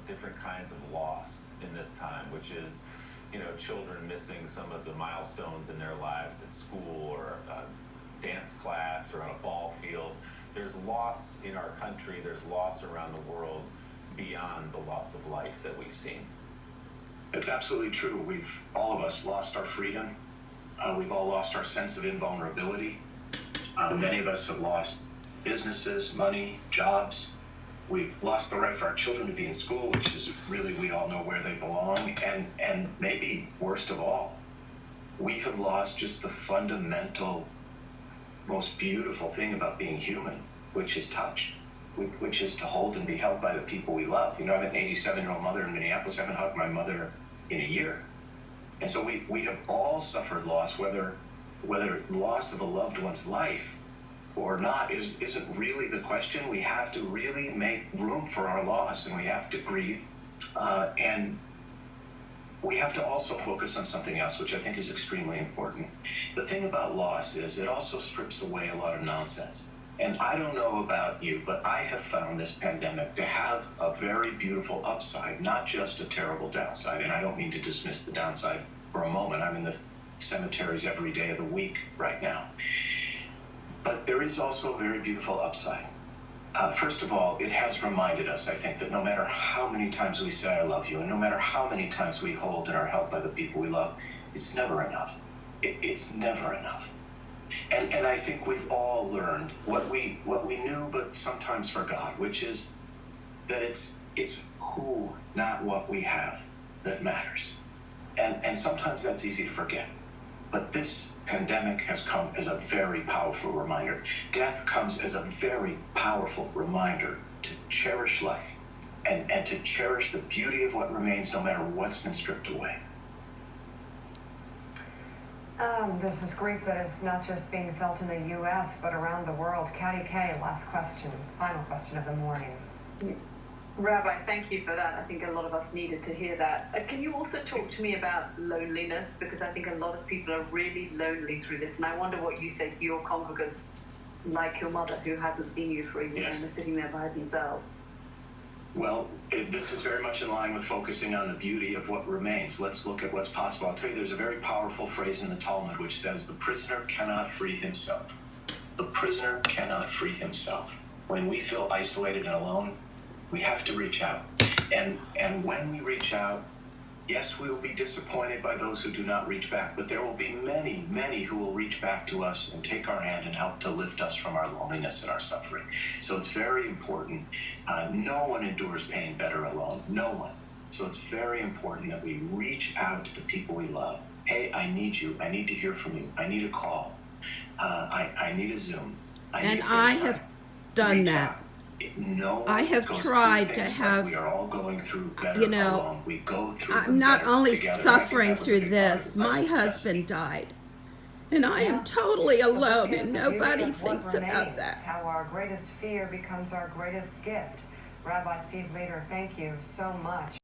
different kinds of loss in this time, which is, children missing some of the milestones in their lives at school or a dance class or on a ball field. There's loss in our country, there's loss around the world beyond the loss of life that we've seen. It's absolutely true. We've, all of us, lost our freedom. We've all lost our sense of invulnerability. Many of us have lost businesses, money, jobs. We've lost the right for our children to be in school, which is really, we all know where they belong. And maybe worst of all, we have lost just the fundamental, most beautiful thing about being human, which is touch, which is to hold and be held by the people we love. I have an 87-year-old mother in Minneapolis. I haven't hugged my mother in a year. And so we have all suffered loss, whether loss of a loved one's life or not isn't really the question. We have to really make room for our loss, and we have to grieve. And we have to also focus on something else, which I think is extremely important. The thing about loss is it also strips away a lot of nonsense. And I don't know about you, but I have found this pandemic to have a very beautiful upside, not just a terrible downside. And I don't mean to dismiss the downside for a moment. I'm in the cemeteries every day of the week right now. But there is also a very beautiful upside. First of all, it has reminded us, I think, that no matter how many times we say I love you, and no matter how many times we hold and are held by the people we love, it's never enough. It's never enough. And I think we've all learned what we knew but sometimes forgot, which is that it's who, not what we have, that matters. And sometimes that's easy to forget. But this pandemic has come as a very powerful reminder. Death comes as a very powerful reminder to cherish life and to cherish the beauty of what remains no matter what's been stripped away. This is grief that is not just being felt in the U.S., but around the world. Katty Kay, last question, final question of the morning. Rabbi, thank you for that. I think a lot of us needed to hear that. Can you also talk to me about loneliness? Because I think a lot of people are really lonely through this. And I wonder what you say to your congregants, like your mother, who hasn't seen you for a year and is sitting there by themselves. Well, this is very much in line with focusing on the beauty of what remains. Let's look at what's possible. I'll tell you, there's a very powerful phrase in the Talmud which says, the prisoner cannot free himself. The prisoner cannot free himself. When we feel isolated and alone, we have to reach out. And when we reach out, yes, we will be disappointed by those who do not reach back, but there will be many, many who will reach back to us and take our hand and help to lift us from our loneliness and our suffering. So it's very important. No one endures pain better alone. No one. So it's very important that we reach out to the people we love. Hey, I need you. I need to hear from you. I need a call. I need a Zoom. I have done that. I have tried to have, we are all going through better alone. We go through I'm not only together. suffering through this, my husband died. And I am totally alone, and nobody thinks about that. How our greatest fear becomes our greatest gift. Rabbi Steve Leder, thank you so much.